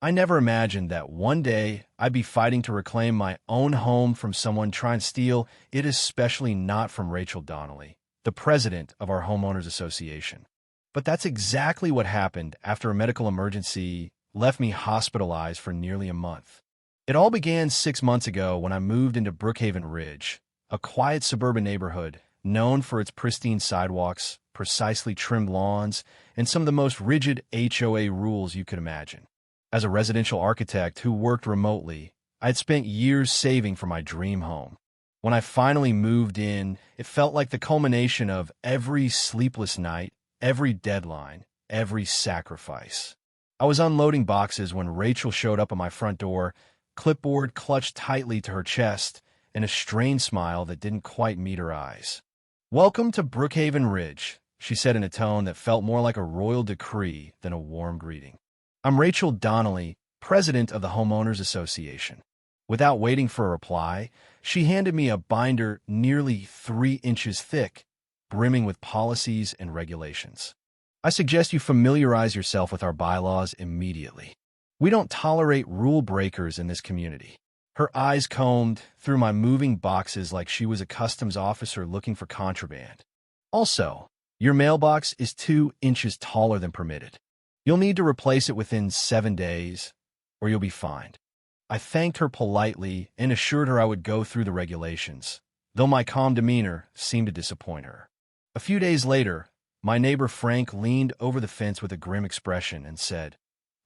I never imagined that one day I'd be fighting to reclaim my own home from someone trying to steal it, especially not from Rachel Donnelly, the president of our homeowners association. But that's exactly what happened after a medical emergency left me hospitalized for nearly a month. It all began 6 months ago when I moved into Brookhaven Ridge, a quiet suburban neighborhood known for its pristine sidewalks, precisely trimmed lawns, and some of the most rigid HOA rules you could imagine. As a residential architect who worked remotely, I had spent years saving for my dream home. When I finally moved in, it felt like the culmination of every sleepless night, every deadline, every sacrifice. I was unloading boxes when Rachel showed up at my front door, clipboard clutched tightly to her chest, and a strained smile that didn't quite meet her eyes. "Welcome to Brookhaven Ridge," she said in a tone that felt more like a royal decree than a warm greeting. "I'm Rachel Donnelly, president of the Homeowners Association." Without waiting for a reply, she handed me a binder nearly 3 inches thick, brimming with policies and regulations. "I suggest you familiarize yourself with our bylaws immediately. We don't tolerate rule breakers in this community." Her eyes combed through my moving boxes like she was a customs officer looking for contraband. "Also, your mailbox is 2 inches taller than permitted. You'll need to replace it within 7 days, or you'll be fined." I thanked her politely and assured her I would go through the regulations, though my calm demeanor seemed to disappoint her. A few days later, my neighbor Frank leaned over the fence with a grim expression and said,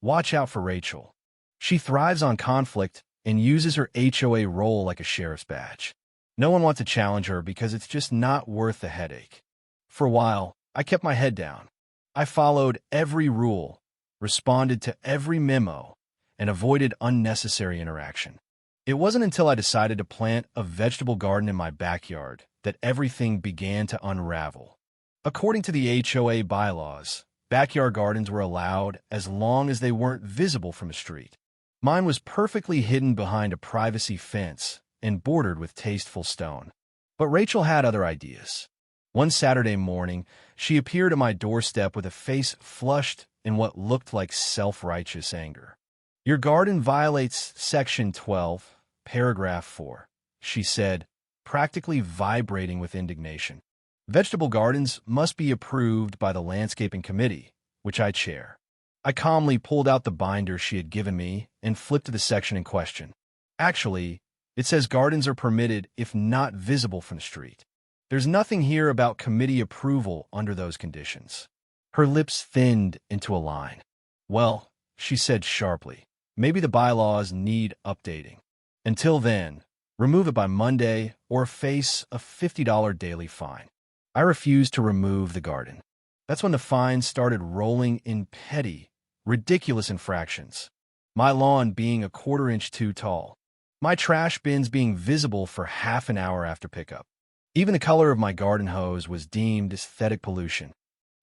"Watch out for Rachel. She thrives on conflict and uses her HOA role like a sheriff's badge. No one wants to challenge her because it's just not worth the headache." For a while, I kept my head down. I followed every rule, responded to every memo, and avoided unnecessary interaction. It wasn't until I decided to plant a vegetable garden in my backyard that everything began to unravel. According to the HOA bylaws, backyard gardens were allowed as long as they weren't visible from the street. Mine was perfectly hidden behind a privacy fence and bordered with tasteful stone. But Rachel had other ideas. One Saturday morning, she appeared at my doorstep with a face flushed in what looked like self-righteous anger. "Your garden violates Section 12, Paragraph 4, she said, practically vibrating with indignation. "Vegetable gardens must be approved by the Landscaping Committee, which I chair." I calmly pulled out the binder she had given me and flipped to the section in question. "Actually, it says gardens are permitted if not visible from the street. There's nothing here about committee approval under those conditions." Her lips thinned into a line. "Well," she said sharply, "maybe the bylaws need updating. Until then, remove it by Monday or face a $50 daily fine." I refused to remove the garden. That's when the fines started rolling in petty, ridiculous infractions. My lawn being a 1/4 inch too tall. My trash bins being visible for half an hour after pickup. Even the color of my garden hose was deemed aesthetic pollution.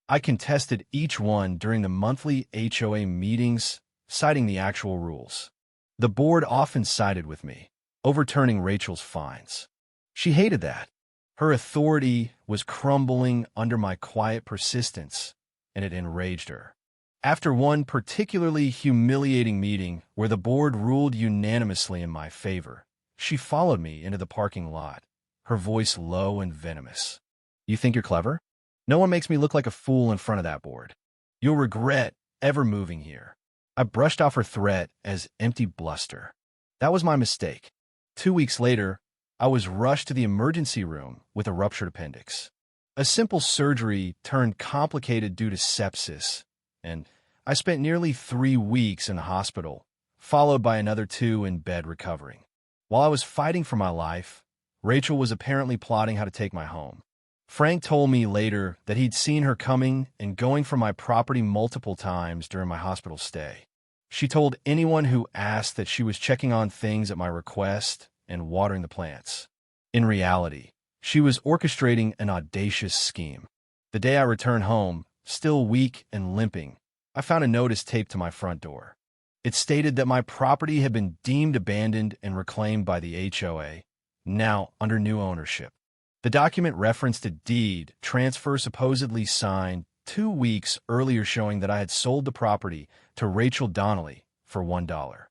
I contested each one during the monthly HOA meetings, citing the actual rules. The board often sided with me, overturning Rachel's fines. She hated that. Her authority was crumbling under my quiet persistence, and it enraged her. After one particularly humiliating meeting where the board ruled unanimously in my favor, she followed me into the parking lot, her voice low and venomous. "You think you're clever? No one makes me look like a fool in front of that board. You'll regret ever moving here." I brushed off her threat as empty bluster. That was my mistake. 2 weeks later, I was rushed to the emergency room with a ruptured appendix. A simple surgery turned complicated due to sepsis, and I spent nearly 3 weeks in the hospital, followed by another 2 in bed recovering. While I was fighting for my life, Rachel was apparently plotting how to take my home. Frank told me later that he'd seen her coming and going from my property multiple times during my hospital stay. She told anyone who asked that she was checking on things at my request and watering the plants. In reality, she was orchestrating an audacious scheme. The day I returned home, still weak and limping, I found a notice taped to my front door. It stated that my property had been deemed abandoned and reclaimed by the HOA, now under new ownership. The document referenced a deed transfer supposedly signed 2 weeks earlier showing that I had sold the property to Rachel Donnelly for $1.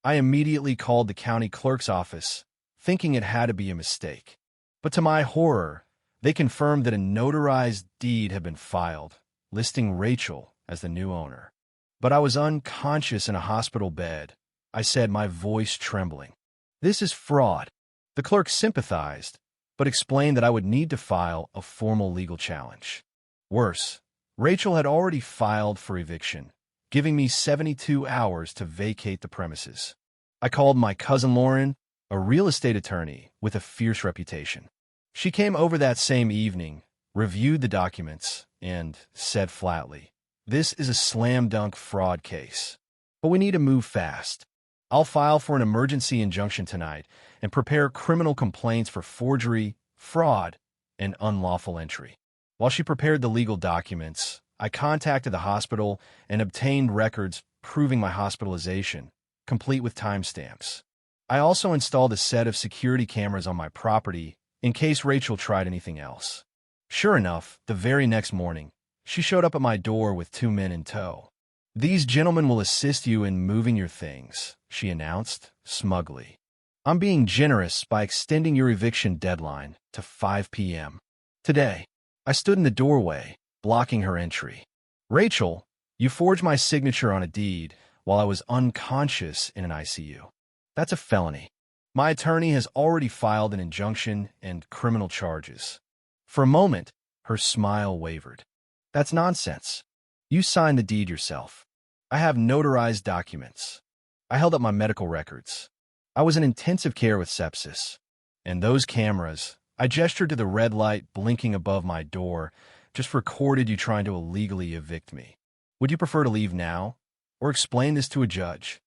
I immediately called the county clerk's office, thinking it had to be a mistake. But to my horror, they confirmed that a notarized deed had been filed, listing Rachel as the new owner. But I was unconscious in a hospital bed. I said, my voice trembling, "This is fraud." The clerk sympathized, but explained that I would need to file a formal legal challenge. Worse, Rachel had already filed for eviction, giving me 72 hours to vacate the premises. I called my cousin Lauren, a real estate attorney with a fierce reputation. She came over that same evening, reviewed the documents, and said flatly, "This is a slam-dunk fraud case. But we need to move fast. I'll file for an emergency injunction tonight and prepare criminal complaints for forgery, fraud, and unlawful entry." While she prepared the legal documents, I contacted the hospital and obtained records proving my hospitalization, complete with timestamps. I also installed a set of security cameras on my property in case Rachel tried anything else. Sure enough, the very next morning, she showed up at my door with 2 men in tow. "These gentlemen will assist you in moving your things," she announced, smugly. "I'm being generous by extending your eviction deadline to 5 p.m. today." I stood in the doorway, blocking her entry. "Rachel, you forged my signature on a deed while I was unconscious in an ICU. That's a felony. My attorney has already filed an injunction and criminal charges." For a moment, her smile wavered. "That's nonsense. You signed the deed yourself. I have notarized documents. I held up my medical records. I was in intensive care with sepsis. And those cameras," I gestured to the red light blinking above my door, "just recorded you trying to illegally evict me. Would you prefer to leave now, or explain this to a judge?"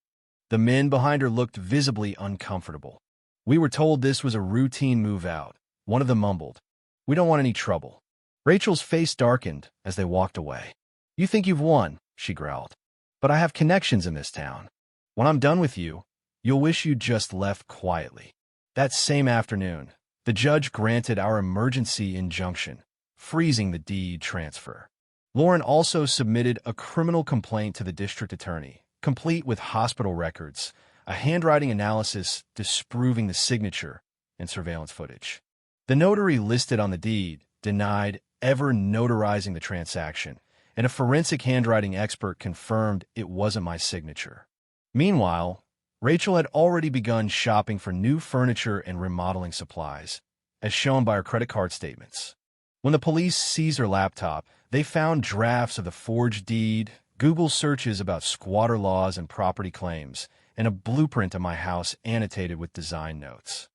The men behind her looked visibly uncomfortable. "We were told this was a routine move-out," one of them mumbled. "We don't want any trouble." Rachel's face darkened as they walked away. "You think you've won," she growled. "But I have connections in this town. When I'm done with you, you'll wish you'd just left quietly." That same afternoon, the judge granted our emergency injunction, freezing the deed transfer. Lauren also submitted a criminal complaint to the district attorney, complete with hospital records, a handwriting analysis disproving the signature, and surveillance footage. The notary listed on the deed denied ever notarizing the transaction, and a forensic handwriting expert confirmed it wasn't my signature. Meanwhile, Rachel had already begun shopping for new furniture and remodeling supplies, as shown by her credit card statements. When the police seized her laptop, they found drafts of the forged deed, Google searches about squatter laws and property claims, and a blueprint of my house annotated with design notes.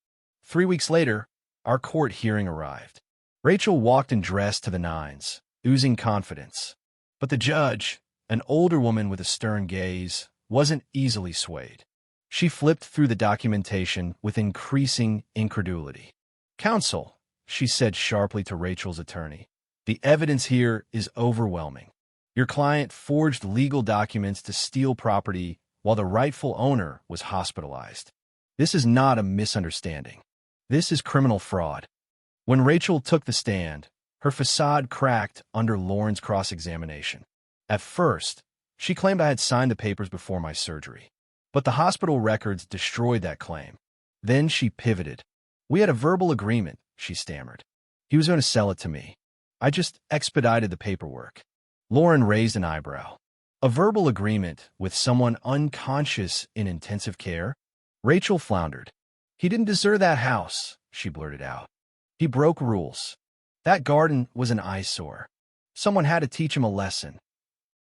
3 weeks later, our court hearing arrived. Rachel walked and dressed to the nines, oozing confidence. But the judge, an older woman with a stern gaze, wasn't easily swayed. She flipped through the documentation with increasing incredulity. "Counsel," she said sharply to Rachel's attorney, "the evidence here is overwhelming. Your client forged legal documents to steal property while the rightful owner was hospitalized. This is not a misunderstanding. This is criminal fraud." When Rachel took the stand, her facade cracked under Lauren's cross-examination. At first, she claimed I had signed the papers before my surgery. But the hospital records destroyed that claim. Then she pivoted. "We had a verbal agreement," she stammered. "He was going to sell it to me. I just expedited the paperwork." Lauren raised an eyebrow. "A verbal agreement with someone unconscious in intensive care?" Rachel floundered. "He didn't deserve that house," she blurted out. "He broke rules. That garden was an eyesore. Someone had to teach him a lesson."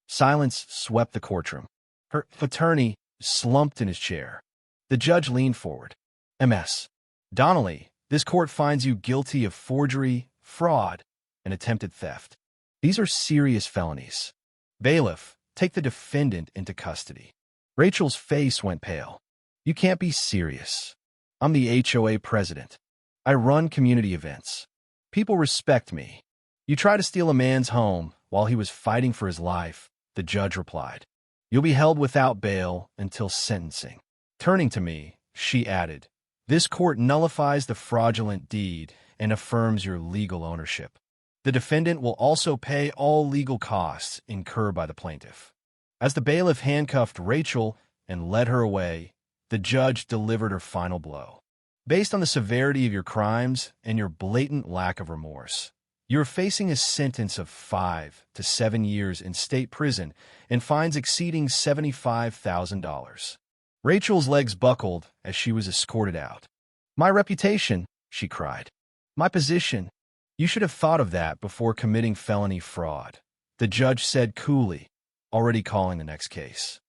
Silence swept the courtroom. Her attorney slumped in his chair. The judge leaned forward. "Ms. Donnelly, this court finds you guilty of forgery, fraud, and attempted theft. These are serious felonies. Bailiff, take the defendant into custody." Rachel's face went pale. "You can't be serious. I'm the HOA president. I run community events. People respect me. You try to steal a man's home while he was fighting for his life," the judge replied. "You'll be held without bail until sentencing." Turning to me, she added, "This court nullifies the fraudulent deed and affirms your legal ownership. The defendant will also pay all legal costs incurred by the plaintiff." As the bailiff handcuffed Rachel, and led her away, the judge delivered her final blow. Based on the severity of your crimes and your blatant lack of remorse, you're facing a sentence of 5 to 7 years in state prison and fines exceeding $75,000. Rachel's legs buckled as she was escorted out. "My reputation," she cried. "My position. You should have thought of that before committing felony fraud," the judge said coolly, already calling the next case.